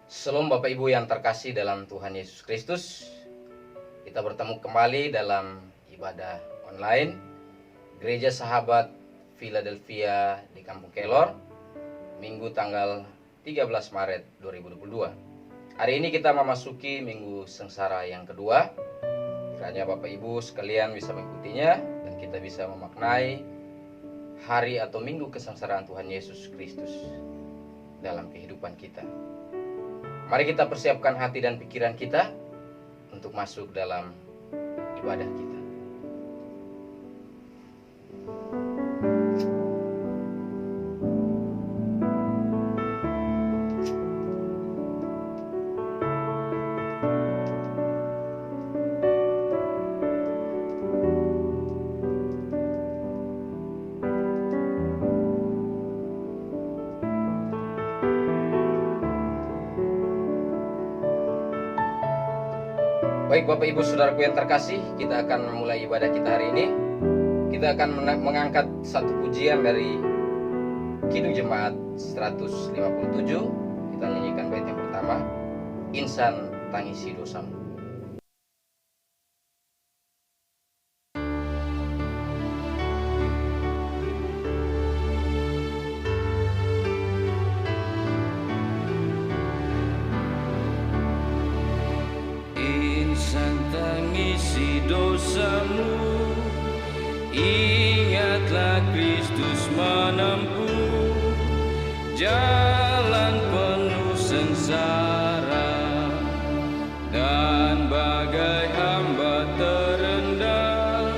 Shalom Bapak Ibu yang terkasih dalam Tuhan Yesus Kristus. Kita bertemu kembali dalam ibadah online Gereja Sahabat Philadelphia di Kampung Kelor, Minggu tanggal 13 Maret 2022. Hari ini kita memasuki Minggu Sengsara yang kedua. Kiranya Bapak Ibu sekalian bisa mengikutinya dan kita bisa memaknai hari atau Minggu kesengsaraan Tuhan Yesus Kristus dalam kehidupan kita. Mari kita persiapkan hati dan pikiran kita untuk masuk dalam ibadah kita. Baik Bapak Ibu Saudaraku yang terkasih, kita akan memulai ibadah kita hari ini. Kita akan mengangkat satu pujian dari Kidung Jemaat 157. Kita nyanyikan bait yang pertama, Insan Tangisi Dosamu. Tangisi dosamu, ingatlah Kristus menempuh jalan penuh sengsara, dan bagai hamba terendah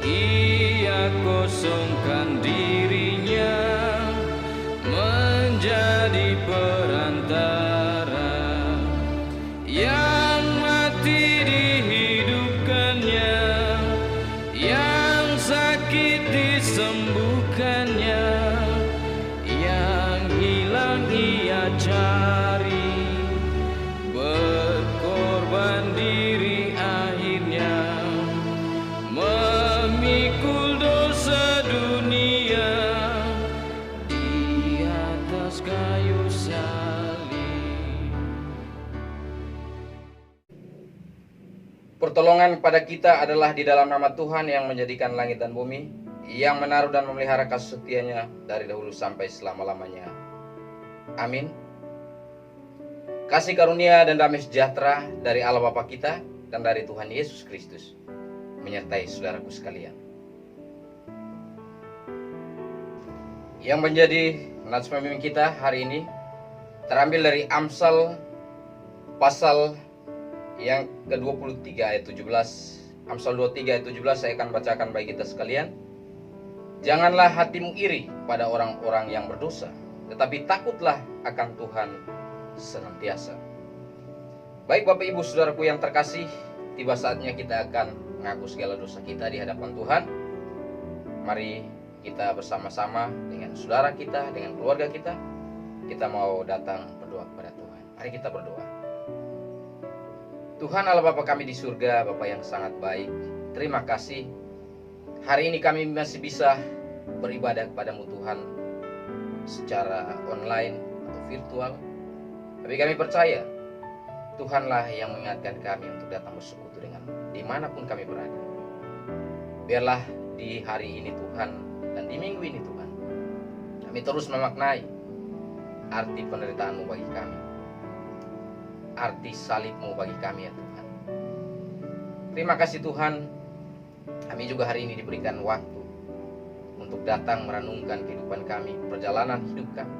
ia kosongkan dirinya menjadi perantara yang mati dihidupkannya, yang sakit disembuhkannya, yang hilang ia cari, berkorban diri akhirnya, memikul dosa dunia di atas kayu salib. Pertolongan kepada kita adalah di dalam nama Tuhan yang menjadikan langit dan bumi, yang menaruh dan memelihara kasih setianya dari dahulu sampai selama-lamanya. Amin. Kasih karunia dan damai sejahtera dari Allah Bapa kita dan dari Tuhan Yesus Kristus menyertai saudaraku sekalian. Yang menjadi nats pembimbing kita hari ini terambil dari Amsal pasal yang ke-23 ayat 17. Amsal 23 ayat 17 saya akan bacakan bagi kita sekalian. Janganlah hatimu iri pada orang-orang yang berdosa, tetapi takutlah akan Tuhan senantiasa. Baik Bapak Ibu Saudaraku yang terkasih, tiba saatnya kita akan mengaku segala dosa kita di hadapan Tuhan. Mari kita bersama-sama dengan saudara kita, dengan keluarga kita, kita mau datang berdoa kepada Tuhan. Mari kita berdoa. Tuhan Allah Bapa kami di surga, Bapa yang sangat baik, terima kasih. Hari ini kami masih bisa beribadah kepadamu Tuhan secara online atau virtual. Tapi kami percaya Tuhanlah yang mengingatkan kami untuk datang bersekutu denganmu dimanapun kami berada. Biarlah di hari ini Tuhan dan di minggu ini Tuhan, kami terus memaknai arti penderitaanmu bagi kami, arti salibmu bagi kami ya Tuhan. Terima kasih Tuhan, kami juga hari ini diberikan waktu untuk datang merenungkan kehidupan kami, perjalanan hidup kami,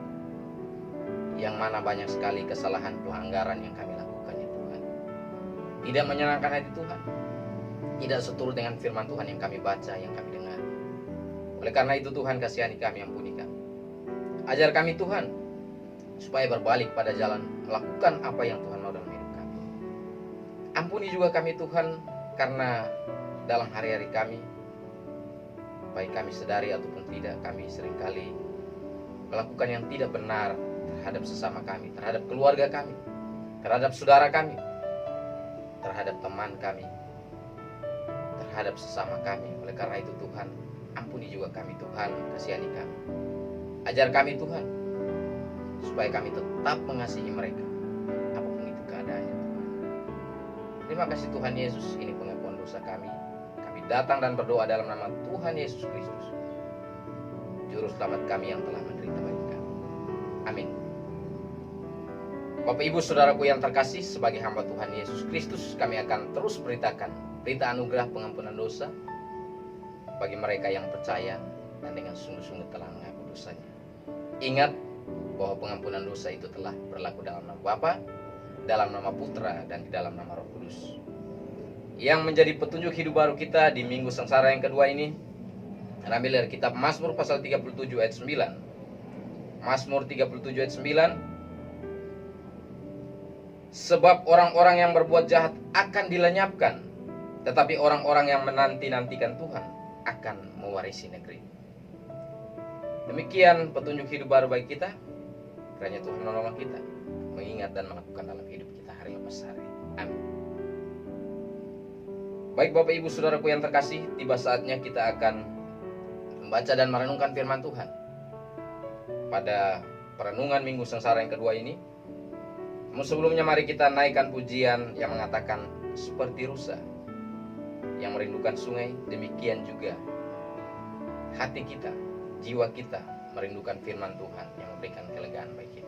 yang mana banyak sekali kesalahan pelanggaran yang kami lakukan ya Tuhan. Tidak menyenangkan hati Tuhan, tidak seturut dengan firman Tuhan yang kami baca, yang kami dengar. Oleh karena itu Tuhan, kasihani kami, ampuni kami. Ajar kami Tuhan supaya berbalik pada jalan melakukan apa yang Tuhan mau dalam hidup kami. Ampuni juga kami Tuhan, karena dalam hari-hari kami, baik kami sadari ataupun tidak, kami seringkali melakukan yang tidak benar terhadap sesama kami, terhadap keluarga kami, terhadap saudara kami, terhadap teman kami, terhadap sesama kami. Oleh karena itu Tuhan, ampuni juga kami Tuhan, kasihani kami. Ajar kami Tuhan, supaya kami tetap mengasihi mereka, Terima kasih Tuhan Yesus, ini pengakuan dosa kami. Kami datang dan berdoa dalam nama Tuhan Yesus Kristus, Juru Selamat kami yang telah menderita bagi kami. Amin. Bapak Ibu Saudaraku yang terkasih, sebagai hamba Tuhan Yesus Kristus, kami akan terus beritakan berita anugerah pengampunan dosa bagi mereka yang percaya dan dengan sungguh-sungguh telah mengaku dosanya. Ingat bahwa pengampunan dosa itu telah berlaku dalam nama Bapa, dalam nama Putra, dan di dalam nama Roh Kudus. Yang menjadi petunjuk hidup baru kita di minggu sengsara yang kedua ini, ambil dari kitab Mazmur pasal 37 ayat 9. Mazmur 37 ayat 9. Sebab orang-orang yang berbuat jahat akan dilenyapkan, tetapi orang-orang yang menanti-nantikan Tuhan akan mewarisi negeri. Demikian petunjuk hidup baru bagi kita. Kiranya Tuhan menolong kita mengingat dan melakukan dalam hidup kita hari lepas hari. Amin. Baik Bapak Ibu Saudaraku yang terkasih, tiba saatnya kita akan membaca dan merenungkan firman Tuhan. Pada perenungan minggu sengsara yang kedua ini, namun sebelumnya mari kita naikkan pujian yang mengatakan seperti rusa yang merindukan sungai, demikian juga hati kita, jiwa kita merindukan firman Tuhan yang memberikan kelegaan bagi kita.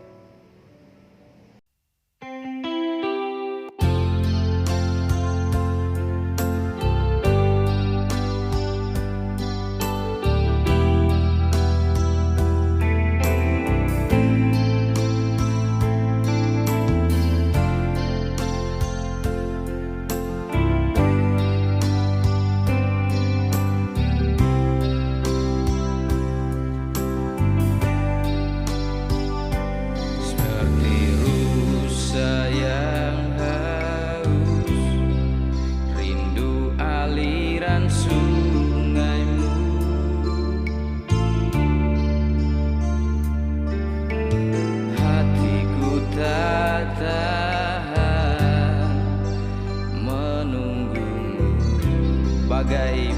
Bagai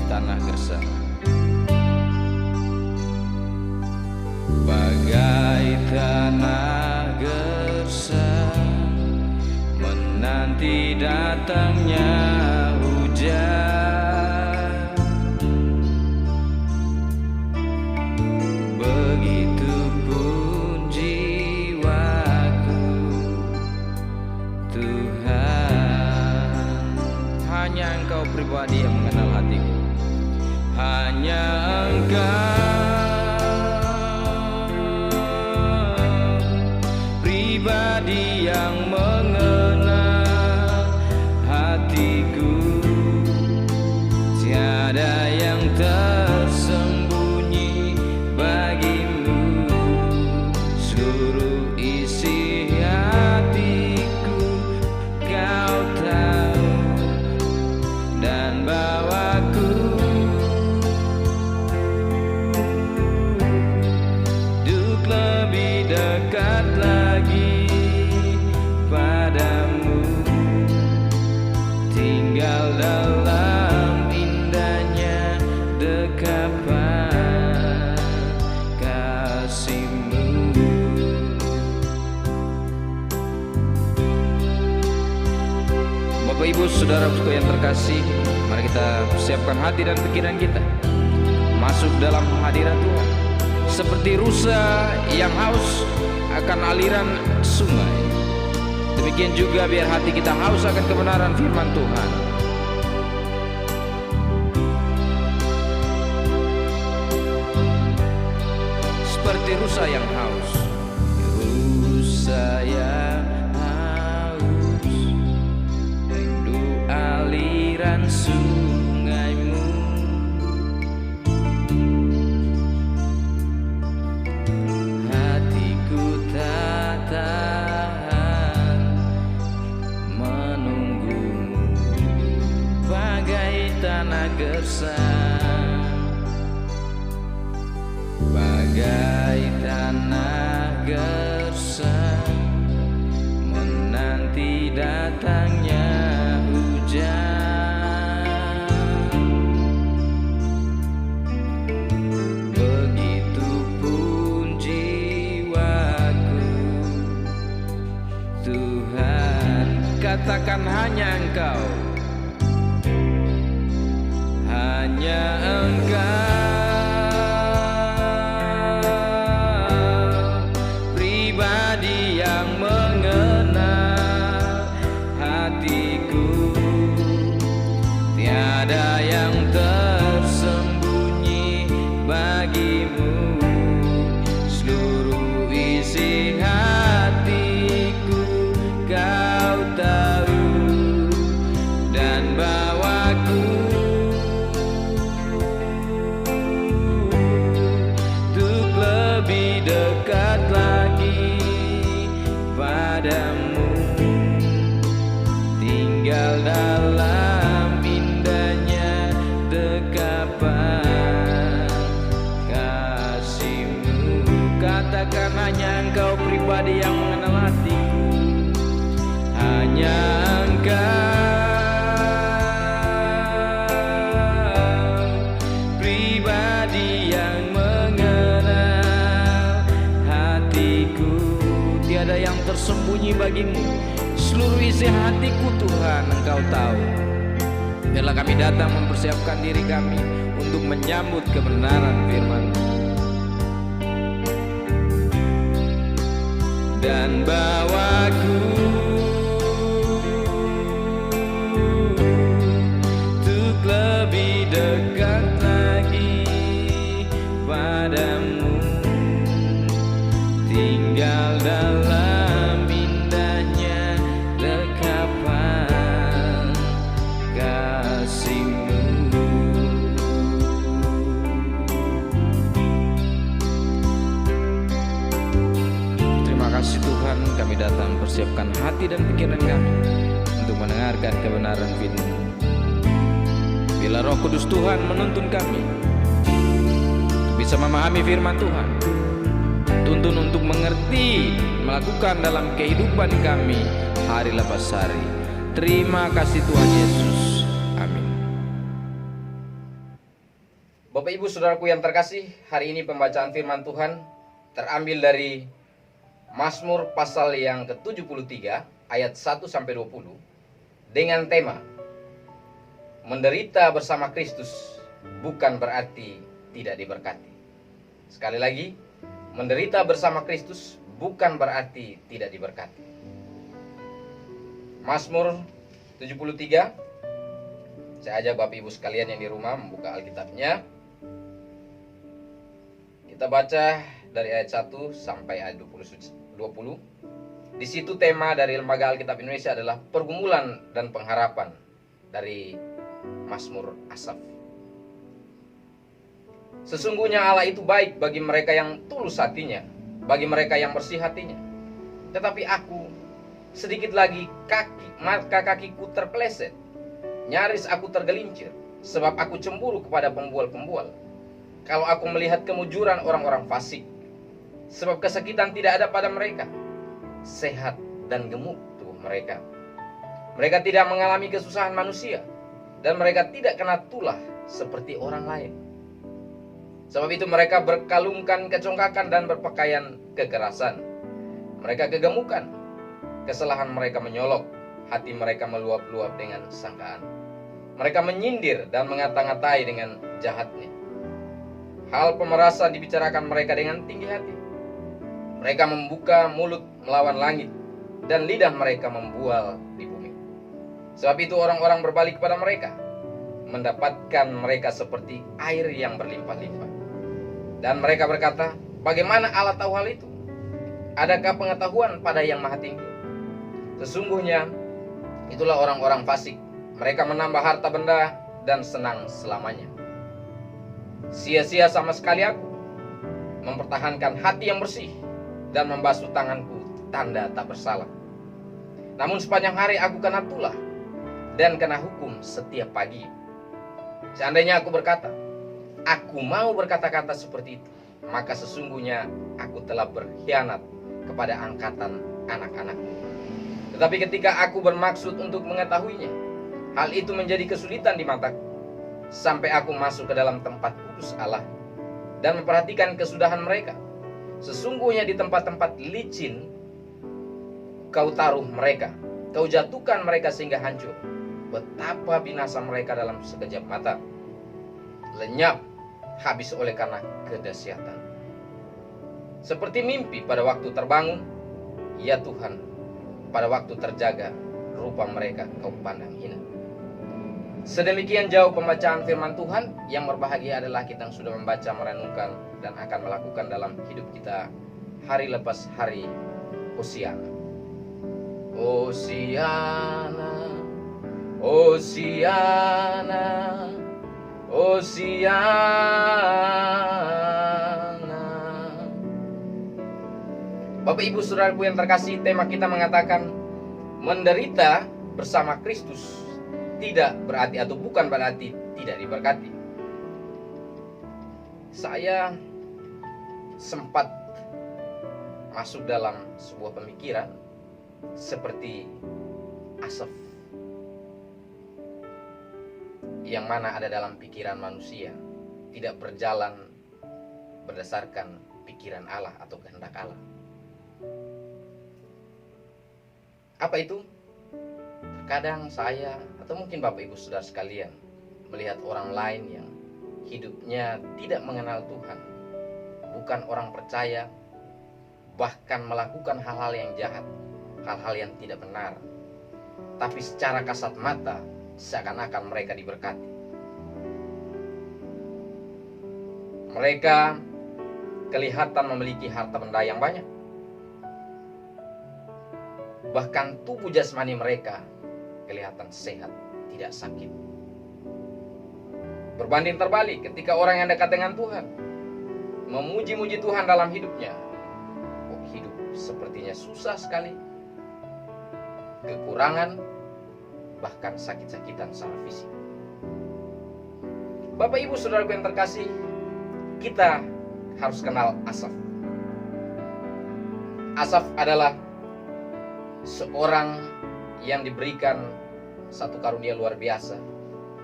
tanah gersang, bagai tanah gersang, menanti datangnya hujan. Begitupun jiwaku, Tuhan. Hanya Engkau pribadi yang mengenal hatiku. Hanya Engkau pribadi yang mengenal hatiku. Tiada yang tersembunyi bagimu. Seluruh isi hatiku Kau tahu, dan bawaku duduk lebih dekat lagi padamu, tinggal dalam indahnya dekapan kasih-Mu. Bapak Ibu Saudaraku yang terkasih, mari kita persiapkan hati dan pikiran kita masuk dalam hadirat Tuhan. Seperti rusa yang haus akan aliran sungai, demikian juga biar hati kita haus akan kebenaran firman Tuhan. Seperti rusa yang haus, rusa yang haus, rindu aliran sungai-Mu. Hatiku tak tahan menunggu-Mu, bagai tanah gersang, bagai tanah gersang, menanti datangnya hujan. Begitupun jiwaku, Tuhan. Katakan katakan hanya Engkau, hanya Engkau pribadi yang mengenal hatiku. Tiada yang tersembunyi bagimu, seluruh isi hatiku Kau tahu, dan bawaku untuk lebih dekat lagi padamu, tinggal dalam indahnya dekapan kasih-Mu. Katakan hanya Engkau pribadi yang mengenal hatiku, hanya Engkau pribadi yang mengenal hatiku. Tiada yang tersembunyi bagimu, seluruh isi hatiku Tuhan Engkau tahu. Biarlah kami datang mempersiapkan diri kami untuk menyambut kebenaran firman-Mu. Dan bawaku untuk lebih dekat lagi padamu, tinggal dalam indahnya dekapan kasih-Mu. Terima kasih Tuhan, kami datang persiapkan hati dan pikiran kami untuk mendengarkan kebenaran firman-Mu. Bila Roh Kudus Tuhan menuntun kami bisa memahami firman Tuhan, tuntun untuk mengerti, melakukan dalam kehidupan kami hari lepas hari. Terima kasih Tuhan Yesus. Amin. Bapak Ibu Saudaraku yang terkasih, hari ini pembacaan firman Tuhan terambil dari Mazmur pasal yang ke-73 ayat 1-20 dengan tema menderita bersama Kristus bukan berarti tidak diberkati. Sekali lagi, menderita bersama Kristus bukan berarti tidak diberkati. Mazmur 73. Saya ajak Bapak Ibu sekalian yang di rumah membuka Alkitabnya. Kita baca dari ayat 1 sampai ayat 20. Di situ tema dari Lembaga Alkitab Indonesia adalah pergumulan dan pengharapan dari Mazmur Asaf. Sesungguhnya Allah itu baik bagi mereka yang tulus hatinya, bagi mereka yang bersih hatinya. Tetapi aku sedikit lagi maka kakiku terpeleset, nyaris aku tergelincir, sebab aku cemburu kepada pembual-pembual. Kalau aku melihat kemujuran orang-orang fasik, sebab kesakitan tidak ada pada mereka, sehat dan gemuk tubuh mereka. Mereka tidak mengalami kesusahan manusia, dan mereka tidak kena tulah seperti orang lain. Sebab itu mereka berkalungkan kecongkakan dan berpakaian kekerasan. Mereka kegemukan, kesalahan mereka menyolok, hati mereka meluap-luap dengan sangkaan. Mereka menyindir dan mengata-ngatai dengan jahatnya. Hal pemerasan dibicarakan mereka dengan tinggi hati. Mereka membuka mulut melawan langit, dan lidah mereka membual di bumi. Sebab itu orang-orang berbalik kepada mereka, mendapatkan mereka seperti air yang berlimpah-limpah. Dan mereka berkata, bagaimana Allah tahu hal itu? Adakah pengetahuan pada Yang Maha Tinggi? Sesungguhnya itulah orang-orang fasik. Mereka menambah harta benda dan senang selamanya. Sia-sia sama sekali aku mempertahankan hati yang bersih dan membasuh tanganku tanda tak bersalah. Namun sepanjang hari aku kena tulah dan kena hukum setiap pagi. Seandainya aku berkata, aku mau berkata-kata seperti itu, maka sesungguhnya aku telah berkhianat kepada angkatan anak-anakku. Tetapi ketika aku bermaksud untuk mengetahuinya, hal itu menjadi kesulitan di mataku, sampai aku masuk ke dalam tempat kudus Allah dan memperhatikan kesudahan mereka. Sesungguhnya di tempat-tempat licin kau taruh mereka, Kau jatuhkan mereka sehingga hancur. Betapa binasa mereka dalam sekejap mata. Lenyap, habis oleh karena kedahsyatan. Seperti mimpi pada waktu terbangun, ya Tuhan, pada waktu terjaga, rupa mereka Kau pandang hina. Sedemikian jauh pembacaan firman Tuhan. Yang berbahagia adalah kita yang sudah membaca, merenungkan, dan akan melakukan dalam hidup kita hari lepas hari. Hosiana, Hosiana, Hosiana, Hosiana. Bapak Ibu Saudaraku yang terkasih, tema kita mengatakan menderita bersama Kristus tidak berarti atau bukan berarti tidak diberkati. Saya sempat masuk dalam sebuah pemikiran seperti Asaf, yang mana ada dalam pikiran manusia tidak berjalan berdasarkan pikiran Allah atau kehendak Allah. Apa itu? Terkadang saya atau mungkin Bapak Ibu Saudara sekalian melihat orang lain yang hidupnya tidak mengenal Tuhan, bukan orang percaya, bahkan melakukan hal-hal yang jahat, hal-hal yang tidak benar, tapi secara kasat mata seakan-akan mereka diberkati. Mereka kelihatan memiliki harta benda yang banyak, bahkan tubuh jasmani mereka kelihatan sehat, tidak sakit. Berbanding terbalik ketika orang yang dekat dengan Tuhan memuji-muji Tuhan dalam hidupnya, hidup sepertinya susah sekali, kekurangan, bahkan sakit-sakitan secara fisik. Bapak Ibu Saudaraku yang terkasih, kita harus kenal Asaf. Asaf adalah seorang yang diberikan satu karunia luar biasa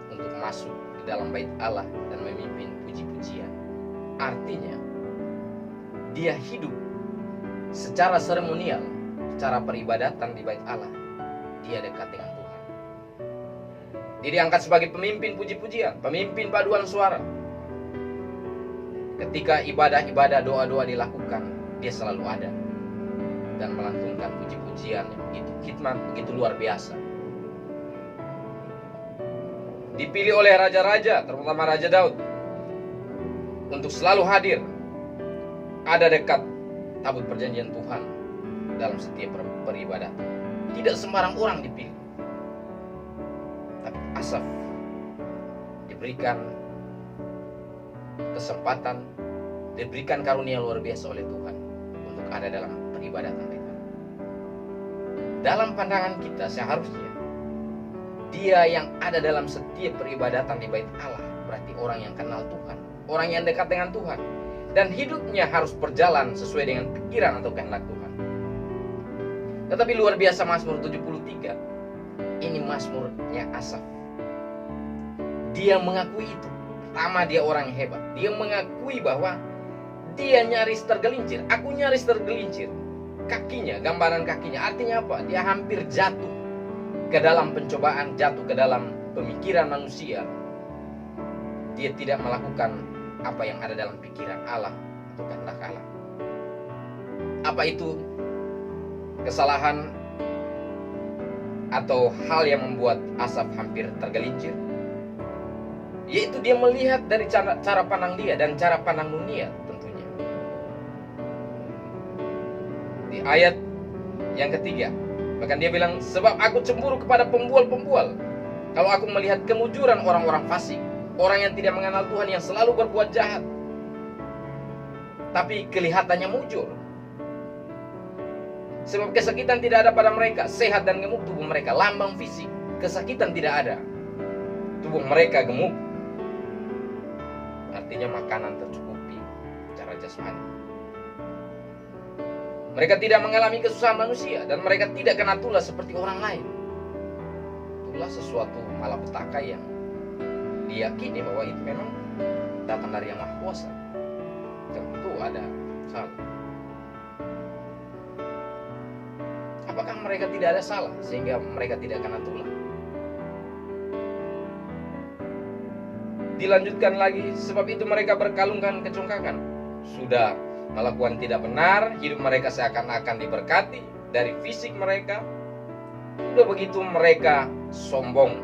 untuk masuk di dalam bait Allah dan memimpin puji-pujian. Artinya, dia hidup secara seremonial, secara peribadatan di bait Allah. Dia dekat dengan Tuhan. Dia diangkat sebagai pemimpin puji-pujian, pemimpin paduan suara. Ketika ibadah-ibadah, doa-doa dilakukan, dia selalu ada dan melantunkan puji-pujian yang begitu khidmat, begitu luar biasa. Dipilih oleh raja-raja, terutama Raja Daud, untuk selalu hadir, ada dekat tabut perjanjian Tuhan dalam setiap peribadatan. Tidak sembarang orang dipilih, tapi Asaf diberikan kesempatan, diberikan karunia luar biasa oleh Tuhan untuk ada dalam peribadatan kita. Dalam pandangan kita seharusnya dia yang ada dalam setiap peribadatan di bait Allah berarti orang yang kenal Tuhan, orang yang dekat dengan Tuhan, dan hidupnya harus berjalan sesuai dengan pikiran atau kehendak Tuhan. Tetapi luar biasa Mazmur 73, ini Mazmurnya Asaf. Dia mengakui itu. Pertama, dia orang yang hebat. Dia mengakui bahwa dia nyaris tergelincir. Aku nyaris tergelincir. Kakinya, gambaran kakinya, artinya apa? Dia hampir jatuh ke dalam pencobaan, jatuh ke dalam pemikiran manusia. Dia tidak melakukan apa yang ada dalam pikiran Allah atau kehendak Allah. Apa itu kesalahan atau hal yang membuat Asaf hampir tergelincir? Yaitu dia melihat dari cara pandang dia dan cara pandang dunia tentunya. Di ayat yang ketiga, bahkan dia bilang, sebab aku cemburu kepada pembual-pembual. Kalau aku melihat kemujuran orang-orang fasik, orang yang tidak mengenal Tuhan, yang selalu berbuat jahat, tapi kelihatannya mujur. Sebab kesakitan tidak ada pada mereka, sehat dan gemuk tubuh mereka, lambang fisik, kesakitan tidak ada, tubuh mereka gemuk. Artinya makanan tercukupi secara jasmani. Mereka tidak mengalami kesusahan manusia, dan mereka tidak kena tulah seperti orang lain. Tulah sesuatu malapetaka yang diyakini bahwa itu memang datang dari Yang Maha Kuasa. Tentu ada salah. Apa Apakah mereka tidak ada salah sehingga mereka tidak kena tulah? Dilanjutkan lagi, sebab itu mereka berkalungkan kecongkakan. Sudah melakukan tidak benar, hidup mereka seakan-akan diberkati dari fisik mereka. Sudah begitu mereka sombong.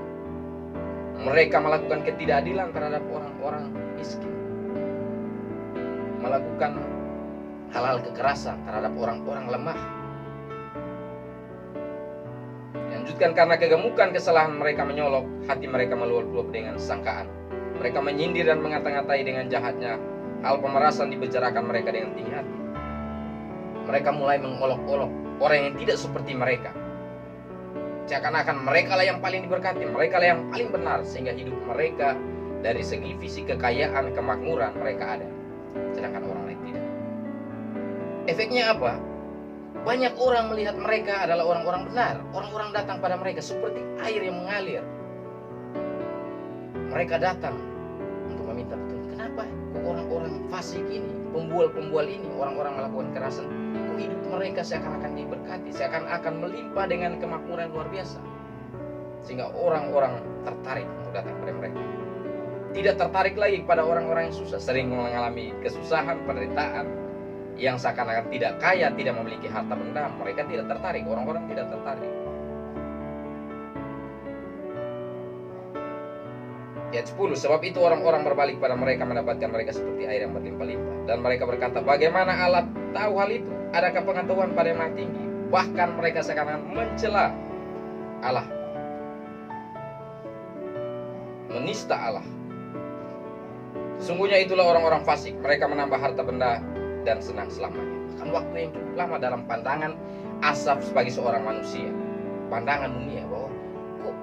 Mereka melakukan ketidakadilan terhadap orang-orang miskin. Melakukan hal-hal kekerasan terhadap orang-orang lemah. Lanjutkan, karena kegemukan kesalahan mereka menyolok, hati mereka meluap-luap dengan sangkaan. Mereka menyindir dan mengata-ngatai dengan jahatnya. Hal pemerasan dibicarakan mereka dengan tinggi hati. Mereka mulai mengolok-olok orang yang tidak seperti mereka. Seakan-akan mereka lah yang paling diberkati, mereka lah yang paling benar, sehingga hidup mereka dari segi fisik, kekayaan, kemakmuran mereka ada, sedangkan orang lain tidak. Efeknya apa? Banyak orang melihat mereka adalah orang-orang benar. Orang-orang datang pada mereka seperti air yang mengalir. Mereka datang untuk meminta petunjuk. Kenapa kok orang-orang fasik ini, pembual-pembual ini, orang-orang melakukan kekerasan, kok hidup mereka seakan-akan diberkati, seakan-akan melimpah dengan kemakmuran luar biasa, sehingga orang-orang tertarik untuk datang pada mereka. Tidak tertarik lagi pada orang-orang yang susah, sering mengalami kesusahan, penderitaan, yang seakan-akan tidak kaya, tidak memiliki harta benda. Mereka tidak tertarik, orang-orang tidak tertarik. Ayat 10, sebab itu orang-orang berbalik pada mereka, mendapatkan mereka seperti air yang berlimpah-limpah. Dan mereka berkata, bagaimana Allah tahu hal itu? Adakah pengetahuan pada yang maha tinggi? Bahkan mereka seakan-akan mencela Allah, menista Allah. Sungguhnya itulah orang-orang fasik. Mereka menambah harta benda dan senang selamanya. Bahkan waktu yang cukup lama dalam pandangan Asaf sebagai seorang manusia, pandangan dunia, bahwa kok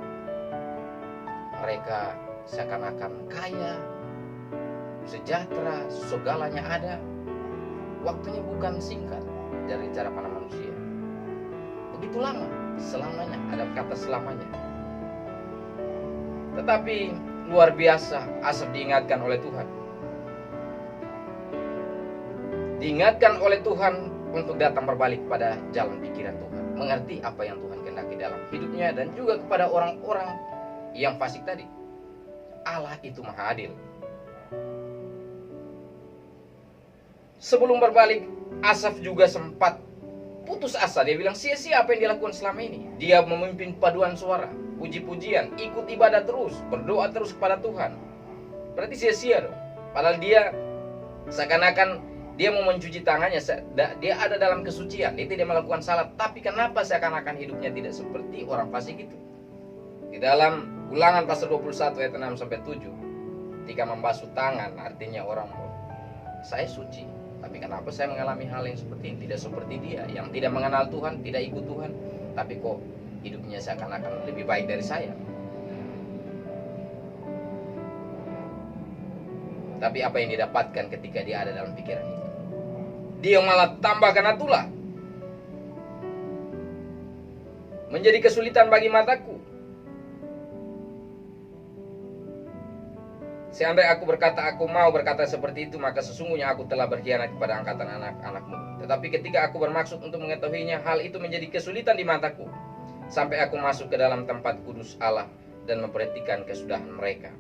mereka seakan-akan kaya, sejahtera, segalanya ada. Waktunya bukan singkat dari cara pandang manusia. Begitu lama, selamanya, ada kata selamanya. Tetapi luar biasa, Asaf diingatkan oleh Tuhan. Diingatkan oleh Tuhan untuk datang berbalik pada jalan pikiran Tuhan, mengerti apa yang Tuhan kehendaki dalam hidupnya, dan juga kepada orang-orang yang fasik tadi. Allah itu maha adil. Sebelum berbalik, Asaf juga sempat putus asa. Dia bilang sia-sia apa yang dilakukan selama ini. Dia memimpin paduan suara, puji-pujian, ikut ibadah terus, berdoa terus kepada Tuhan. Berarti sia-sia dong. Padahal dia seakan-akan dia mau mencuci tangannya, dia ada dalam kesucian, dia tidak melakukan salah. Tapi kenapa seakan-akan hidupnya tidak seperti orang fasik itu? Di dalam Ulangan pasal 21 ayat 6 sampai 7, ketika membasuh tangan, artinya orang, saya suci, tapi kenapa saya mengalami hal yang seperti ini? Tidak seperti dia yang tidak mengenal Tuhan, tidak ikut Tuhan, tapi kok hidupnya seakan-akan lebih baik dari saya. Tapi apa yang didapatkan ketika dia ada dalam pikiran itu? Dia malah tambah kena tulah. Menjadi kesulitan bagi mataku. Seandainya aku berkata, aku mau berkata seperti itu, maka sesungguhnya aku telah berkhianat kepada angkatan anak-anakmu. Tetapi ketika aku bermaksud untuk mengetahuinya, hal itu menjadi kesulitan di mataku, sampai aku masuk ke dalam tempat kudus Allah dan memperhatikan kesudahan mereka.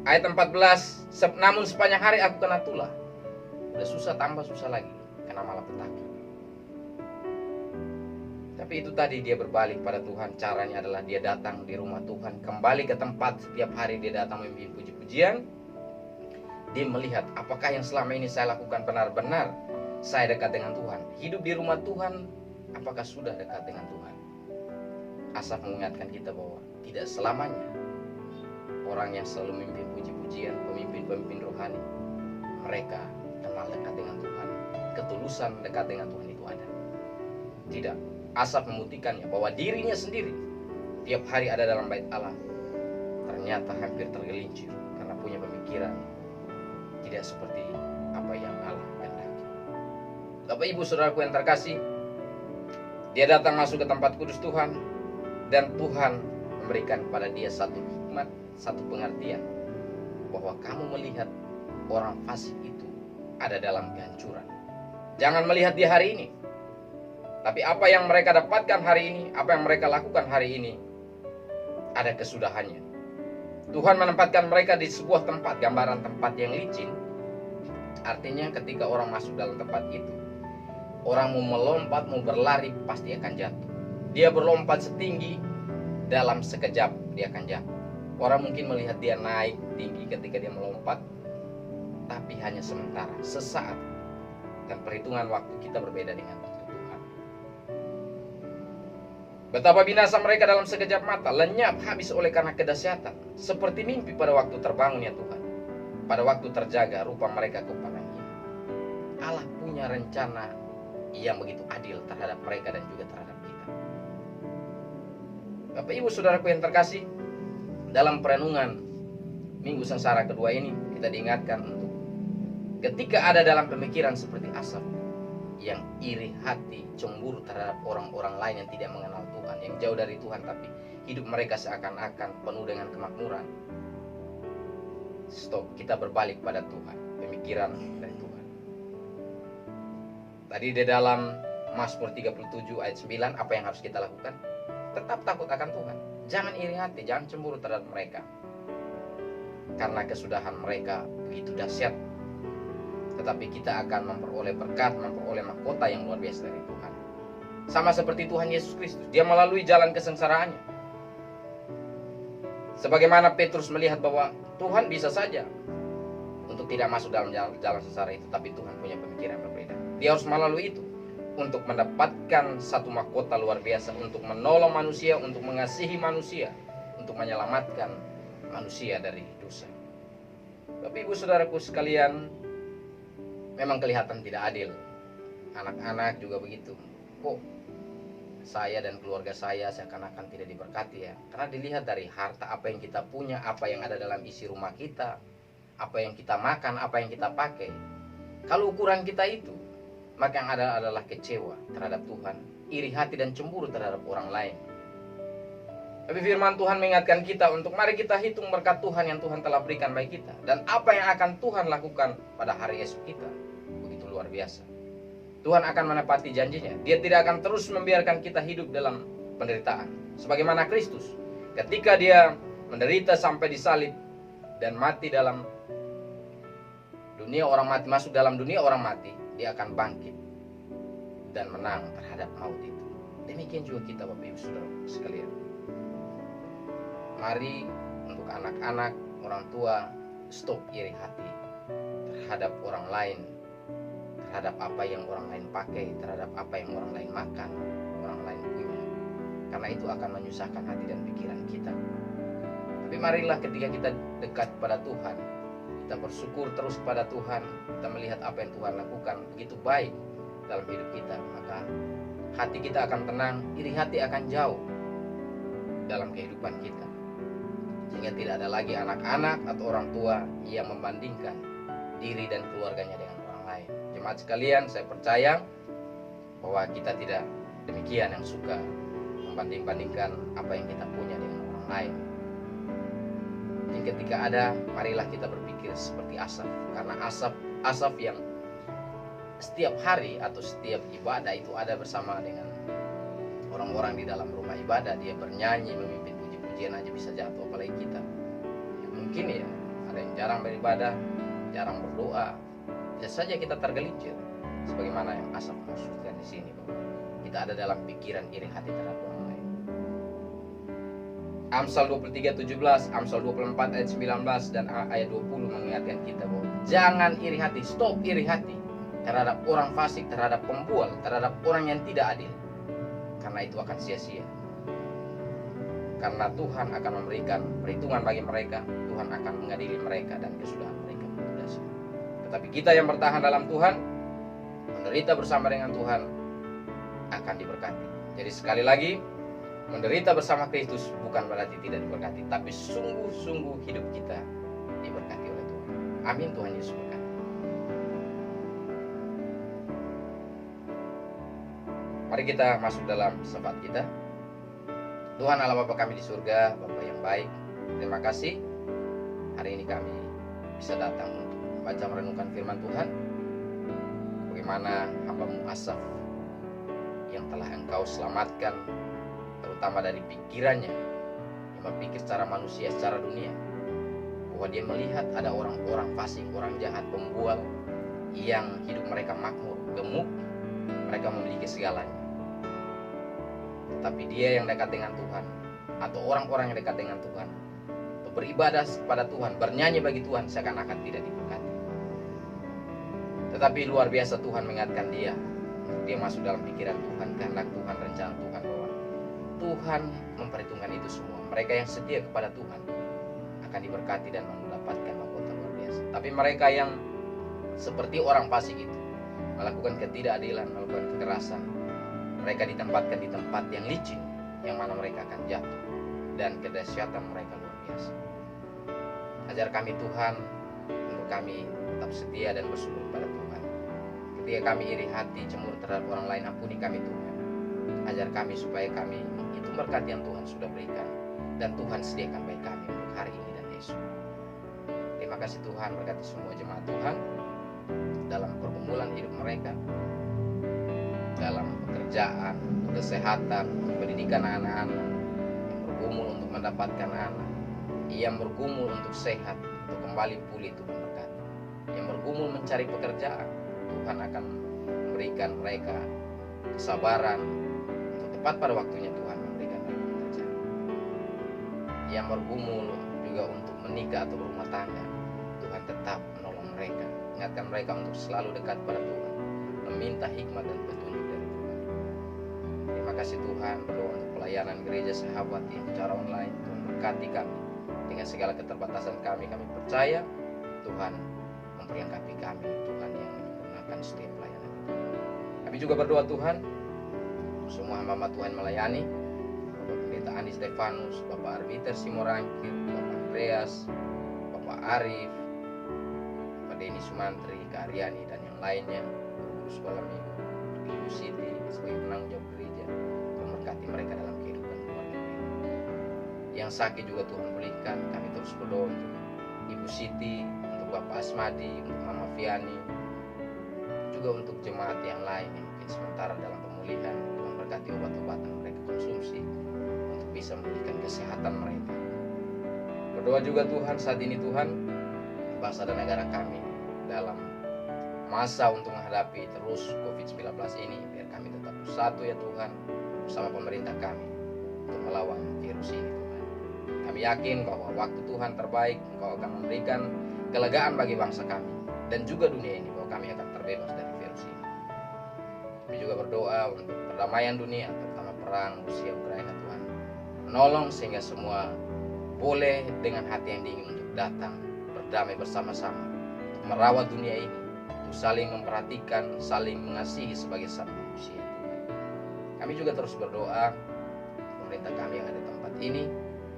Ayat 14, namun sepanjang hari aku kena tulah. Udah susah tambah susah lagi, kena malapetaka. Tapi itu tadi, dia berbalik pada Tuhan. Caranya adalah dia datang di rumah Tuhan, kembali ke tempat setiap hari dia datang memimpin puji-pujian. Dia melihat apakah yang selama ini saya lakukan benar-benar saya dekat dengan Tuhan. Hidup di rumah Tuhan, apakah sudah dekat dengan Tuhan? Asaf mengingatkan kita bahwa tidak selamanya orang yang selalu memimpin puji-pujian, pemimpin-pemimpin rohani, mereka kenal dekat dengan Tuhan. Ketulusan dekat dengan Tuhan itu ada. Tidak. Asaf membuktikannya bahwa dirinya sendiri tiap hari ada dalam bait Allah, ternyata hampir tergelincir karena punya pemikiran tidak seperti apa yang Allah kehendaki. Bapak Ibu Saudaraku yang terkasih, dia datang masuk ke tempat kudus Tuhan, dan Tuhan memberikan kepada dia satu hikmat, satu pengertian, bahwa kamu melihat orang fasik itu ada dalam kehancuran, Jangan melihat di hari ini, tapi apa yang mereka dapatkan hari ini, apa yang mereka lakukan hari ini, ada kesudahannya. Tuhan menempatkan mereka di sebuah tempat, gambaran tempat yang licin. Artinya ketika orang masuk dalam tempat itu, orang mau melompat, mau berlari, pasti akan jatuh. Dia berlompat setinggi, dalam sekejap dia akan jatuh. Orang mungkin melihat dia naik tinggi ketika dia melompat, tapi hanya sementara, sesaat. Dan perhitungan waktu kita berbeda dengan Tuhan. Betapa binasa mereka dalam sekejap mata, lenyap habis oleh karena kedahsyatan. Seperti mimpi pada waktu terbangun ya Tuhan. Pada waktu terjaga, rupa mereka kepandang hina. Allah punya rencana yang begitu adil terhadap mereka dan juga terhadap kita. Bapak Ibu Saudaraku yang terkasih, dalam perenungan Minggu Sengsara kedua ini, kita diingatkan untuk ketika ada dalam pemikiran seperti Asaf yang iri hati, cemburu terhadap orang-orang lain yang tidak mengenal Tuhan, yang jauh dari Tuhan, tapi hidup mereka seakan-akan penuh dengan kemakmuran. Stop, kita berbalik pada Tuhan, pemikiran dari Tuhan. Tadi di dalam Mazmur 37 ayat 9, apa yang harus kita lakukan? Tetap takut akan Tuhan. Jangan iri hati, jangan cemburu terhadap mereka, karena kesudahan mereka begitu dahsyat. Tetapi kita akan memperoleh berkat, memperoleh mahkota yang luar biasa dari Tuhan. Sama seperti Tuhan Yesus Kristus, dia melalui jalan kesengsaraannya. Sebagaimana Petrus melihat bahwa Tuhan bisa saja untuk tidak masuk dalam jalan sengsara itu, tapi Tuhan punya pemikiran berbeda. Dia harus melalui itu untuk mendapatkan satu mahkota luar biasa, untuk menolong manusia, untuk mengasihi manusia, untuk menyelamatkan manusia dari dosa. Bapak Ibu Saudaraku sekalian, memang kelihatan tidak adil. Anak-anak juga begitu. Kok saya dan keluarga saya seakan-akan tidak diberkati ya? Karena dilihat dari harta, apa yang kita punya, apa yang ada dalam isi rumah kita, apa yang kita makan, apa yang kita pakai. Kalau ukuran kita itu, maka yang ada adalah kecewa terhadap Tuhan, iri hati dan cemburu terhadap orang lain. Tapi firman Tuhan mengingatkan kita untuk mari kita hitung berkat Tuhan yang Tuhan telah berikan bagi kita, dan apa yang akan Tuhan lakukan pada hari esok kita. Begitu luar biasa. Tuhan akan menepati janjinya. Dia tidak akan terus membiarkan kita hidup dalam penderitaan. Sebagaimana Kristus, ketika dia menderita sampai disalib dan mati dalam dunia orang mati, masuk dalam dunia orang mati, dia akan bangkit dan menang terhadap maut itu. Demikian juga kita Bapak Ibu Saudara sekalian. Mari untuk anak-anak, orang tua, stop iri hati terhadap orang lain, terhadap apa yang orang lain pakai, terhadap apa yang orang lain makan, orang lain punya. Karena itu akan menyusahkan hati dan pikiran kita. Tapi marilah ketika kita dekat pada Tuhan, kita bersyukur terus pada Tuhan, kita melihat apa yang Tuhan lakukan begitu baik dalam hidup kita, maka hati kita akan tenang, iri hati akan jauh dalam kehidupan kita. Sehingga tidak ada lagi anak-anak atau orang tua yang membandingkan diri dan keluarganya dengan orang lain. Jemaat sekalian, saya percaya bahwa kita tidak demikian, yang suka membanding-bandingkan apa yang kita punya dengan orang lain. Jadi ketika ada, marilah kita berpikir seperti Asaf. Karena Asaf yang setiap hari atau setiap ibadah itu ada bersama dengan orang-orang di dalam rumah ibadah. Dia bernyanyi, memimpin puji-pujian aja bisa jatuh, apalagi kita. Ya, mungkin ya ada yang jarang beribadah, jarang berdoa, bisa saja kita tergelincir. Sebagaimana yang Asaf maksudkan di sini, bahwa kita ada dalam pikiran iri hati terhadap orang lain. Amsal 23:17, Amsal 24 ayat 19 dan ayat 20 mengingatkan kita bahwa jangan iri hati, stop iri hati terhadap orang fasik, terhadap pembual, terhadap orang yang tidak adil. Karena itu akan sia-sia. Karena Tuhan akan memberikan perhitungan bagi mereka, Tuhan akan mengadili mereka dan kesudahan mereka berdasar. Tetapi kita yang bertahan dalam Tuhan, menderita bersama dengan Tuhan, akan diberkati. Jadi sekali lagi, menderita bersama Kristus bukan berarti tidak diberkati, tapi sungguh-sungguh hidup kita diberkati oleh Tuhan. Amin. Tuhan Yesus berkati. Mari kita masuk dalam syafaat kita. Tuhan Allah Bapa kami di surga, Bapa yang baik, terima kasih hari ini kami bisa datang untuk membaca merenungkan firman Tuhan. Bagaimana bagaimana hambamu Asaf yang telah engkau selamatkan, terutama dari pikirannya yang berpikir secara manusia, secara dunia, bahwa dia melihat ada orang-orang fasik, orang jahat, pembual yang hidup mereka makmur, gemuk, mereka memiliki segalanya. Tetapi dia yang dekat dengan Tuhan, atau orang-orang yang dekat dengan Tuhan, beribadah kepada Tuhan, bernyanyi bagi Tuhan, seakan-akan tidak diberkati. Tetapi luar biasa Tuhan mengingatkan dia masuk dalam pikiran Tuhan, kehendak Tuhan, rencana Tuhan, bahwa Tuhan memperhitungkan itu semua. Mereka yang setia kepada Tuhan akan diberkati dan mendapatkan mahkota luar biasa. Tapi mereka yang seperti orang fasik itu, melakukan ketidakadilan, melakukan kekerasan, mereka ditempatkan di tempat yang licin, yang mana mereka akan jatuh, dan kedahsyatan mereka luar biasa. Ajar kami Tuhan, untuk kami tetap setia dan bersyukur pada Tuhan. Ketika kami iri hati, cemburu terhadap orang lain, ampuni kami Tuhan. Ajar kami supaya kami itu berkat yang Tuhan sudah berikan, dan Tuhan sediakan bagi kami untuk hari ini dan esok. Terima kasih Tuhan, berkati semua jemaat Tuhan dalam pergumulan hidup mereka, dalam pekerjaan, kesehatan, pendidikan anak-anak, yang bergumul untuk mendapatkan anak, yang bergumul untuk sehat, untuk kembali pulih, Tuhan berkati. Yang bergumul mencari pekerjaan, Tuhan akan memberikan mereka kesabaran untuk tepat pada waktunya Tuhan memberikan mereka pekerjaan. Yang bergumul juga untuk menikah atau berumah tangga, Tuhan tetap menolong mereka, ingatkan mereka untuk selalu dekat pada Tuhan, meminta hikmat dan petunjuk dari Tuhan. Terima kasih Tuhan, berdoa untuk pelayanan gereja sahabat yang secara online. Tuhan berkati kami dengan segala keterbatasan kami. Kami percaya Tuhan memperlengkapi kami, Tuhan yang menyempurnakan setiap pelayanan itu. Kami juga berdoa Tuhan, semua hamba Tuhan melayani, Bapak Pendeta Andi Stefanus, Bapak Arbiter Simorangkir, Bapak Andreas, Bapak Arif, Bapak Denny Sumantri, Kak Aryani, dan yang lainnya, guru sekolah minggu, Ibu Siti sebagai penanggung jawab gereja. Tuhan berkati mereka dalam kehidupan keluarga mereka. Yang sakit juga Tuhan pulihkan. Kami terus berdoa untuk Ibu Siti, untuk Bapak Asmadi, untuk Mama Fiani, juga untuk jemaat yang lain yang mungkin sementara dalam pemulihan. Tuhan berkati obat-obatan mereka konsumsi untuk bisa memulihkan kesehatan mereka. Berdoa juga Tuhan saat ini Tuhan, bangsa dan negara kami dalam masa untuk menghadapi terus COVID-19 ini, biar kami tetap bersatu ya Tuhan, bersama pemerintah kami untuk melawan virus ini Tuhan. Kami yakin bahwa waktu Tuhan terbaik, Engkau akan memberikan kelegaan bagi bangsa kami dan juga dunia ini, bahwa kami akan terbebas dari virus ini. Kami juga berdoa untuk perdamaian dunia, terutama perang Rusia Ukraina Tuhan, menolong sehingga semua boleh dengan hati yang dingin untuk datang berdamai bersama-sama, untuk merawat dunia ini, untuk saling memperhatikan, saling mengasihi sebagai satu manusia. Kami juga terus berdoa pemerintah kami yang ada di tempat ini,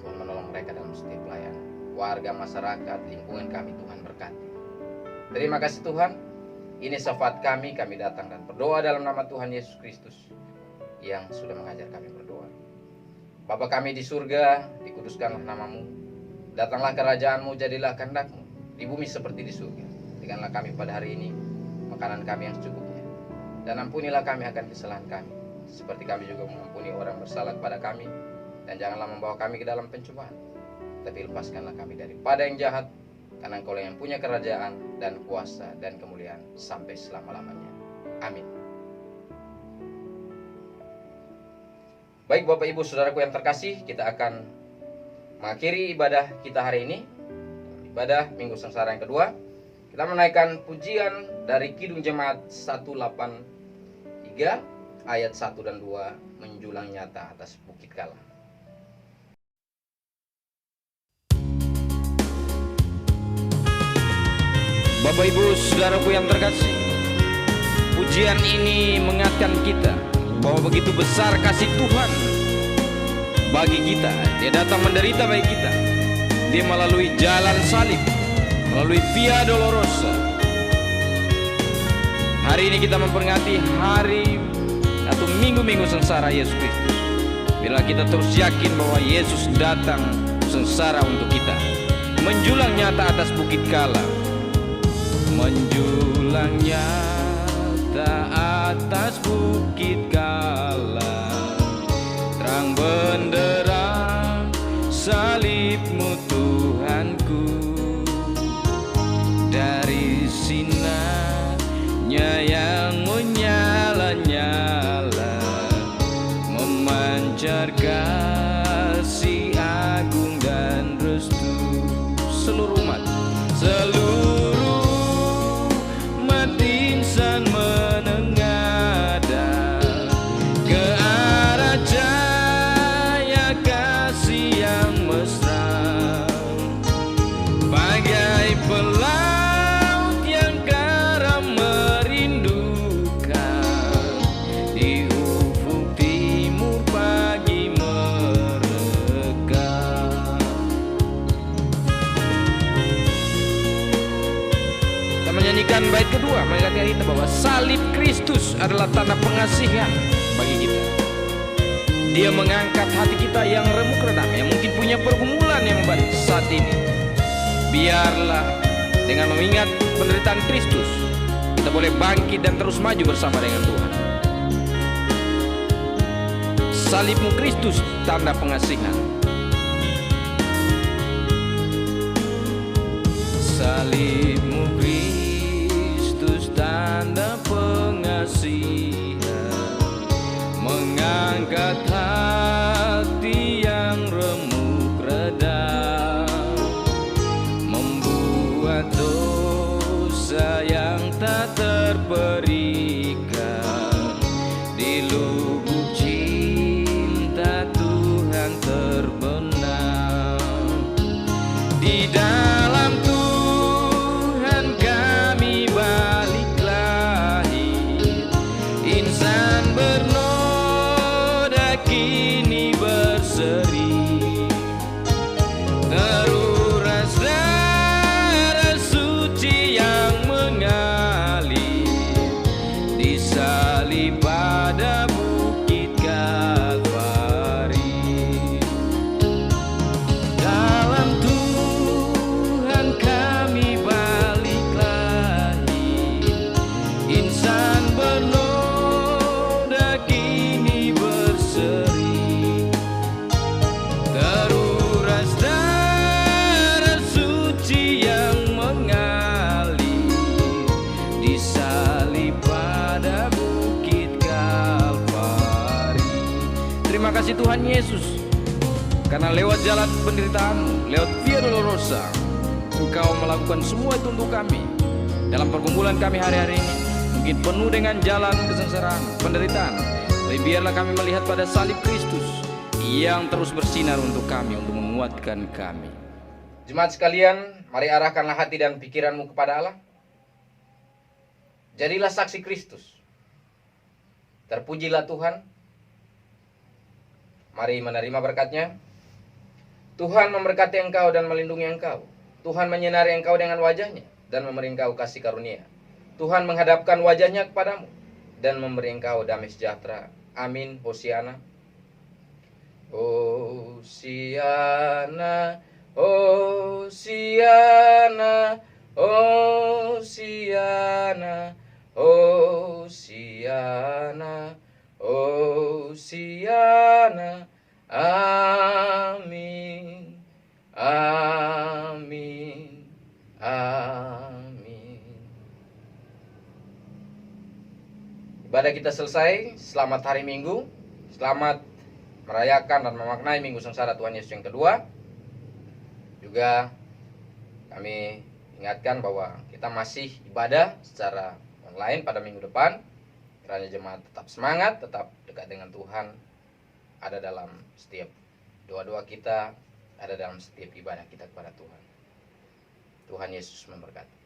Tuhan menolong mereka dalam setiap pelayanan. Warga, masyarakat, lingkungan kami Tuhan berkati. Terima kasih Tuhan. Ini syafaat kami datang dan berdoa dalam nama Tuhan Yesus Kristus yang sudah mengajar kami berdoa. Bapa kami di surga, dikuduskanlah namamu. Datanglah kerajaanmu, jadilah kehendakmu di bumi seperti di surga. Berikanlah kami pada hari ini makanan kami yang secukupnya, dan ampunilah kami akan kesalahan kami, seperti kami juga mengampuni orang bersalah kepada kami. Dan janganlah membawa kami ke dalam pencobaan, tapi lepaskanlah kami daripada yang jahat, karena Engkau yang punya kerajaan dan kuasa dan kemuliaan sampai selama-lamanya. Amin. Baik Bapak Ibu Saudaraku yang terkasih, kita akan mengakhiri ibadah kita hari ini, ibadah Minggu Sengsara yang kedua. Kita menaikkan pujian dari Kidung Jemaat 183 ayat 1 dan 2, menjulang nyata atas bukit Kala. Bapak Ibu Saudaraku yang terkasih, pujian ini mengingatkan kita bahwa begitu besar kasih Tuhan bagi kita. Dia datang menderita bagi kita. Dia melalui jalan salib, melalui Via Dolorosa. Hari ini kita memperingati hari atau minggu-minggu sengsara Yesus Kristus. Bila kita terus yakin bahwa Yesus datang sengsara untuk kita, menjulang nyata atas bukit Kala, menjulang nyata nyata atas bukit kala, terang benderang salibmu Tuhanku, dari sinarnya yang menyala-nyala, memancar kasih agung dan restu. Seluruh umat insan menengadah ke arah cahaya kasih yang mesra, bagai pelaut yang karam merindukan di ufuk timur pagi merekah. Kita menyanyikan bait kedua, mengingatkan kita bahwa salib Kristus adalah tanda pengasihan bagi kita. Dia mengangkat hati kita yang remuk redam, yang mungkin punya pergumulan yang berat saat ini. Biarlah dengan mengingat penderitaan Kristus, kita boleh bangkit dan terus maju bersama dengan Tuhan. Salibmu Kristus, tanda pengasihan. Salibmu Kristus, tanda pengasihan, mengangkat hati yang remuk redam, membuat dosa yang tak terperikan di lubuk cinta Tuhan terbenam. Di dalam Tuhan kami balik lahir, insan bernoda kini berseri, teruras darah suci yang mengalir, disalib pada bukit Kalvari. Dalam Tuhan kami balik lahir, insan bernoda kini berseri, teruras darah suci yang mengalir, disalib pada bukit Kalvari. Terima kasih Tuhan Yesus, karena lewat jalan penderitaanmu, lewat Via Dolorosa, Engkau melakukan semua itu untuk kami. Dalam pergumulan kami hari-hari ini, mungkin penuh dengan jalan kesengsaraan, penderitaan, tapi biarlah kami melihat pada salib Kristus yang terus bersinar untuk kami, untuk menguatkan kami. Jemaat sekalian, mari arahkanlah hati dan pikiranmu kepada Allah. Jadilah saksi Kristus. Terpujilah Tuhan. Mari menerima berkat-Nya. Tuhan memberkati engkau dan melindungi engkau. Tuhan menyinari engkau dengan wajah-Nya dan memberi engkau kasih karunia. Tuhan menghadapkan wajah-Nya kepadamu dan memberi engkau damai sejahtera. Amin. Hosiana. Hosiana, Hosiana, Hosiana, Hosiana, Hosiana. Amin, amin, amin. Ibadah kita selesai. Selamat hari Minggu. Selamat merayakan dan memaknai Minggu Sengsara Tuhan Yesus yang kedua. Juga kami ingatkan bahwa kita masih ibadah secara online pada minggu depan. Kiranya jemaat tetap semangat, tetap dekat dengan Tuhan, ada dalam setiap doa-doa kita, ada dalam setiap ibadah kita kepada Tuhan. Tuhan Yesus memberkati.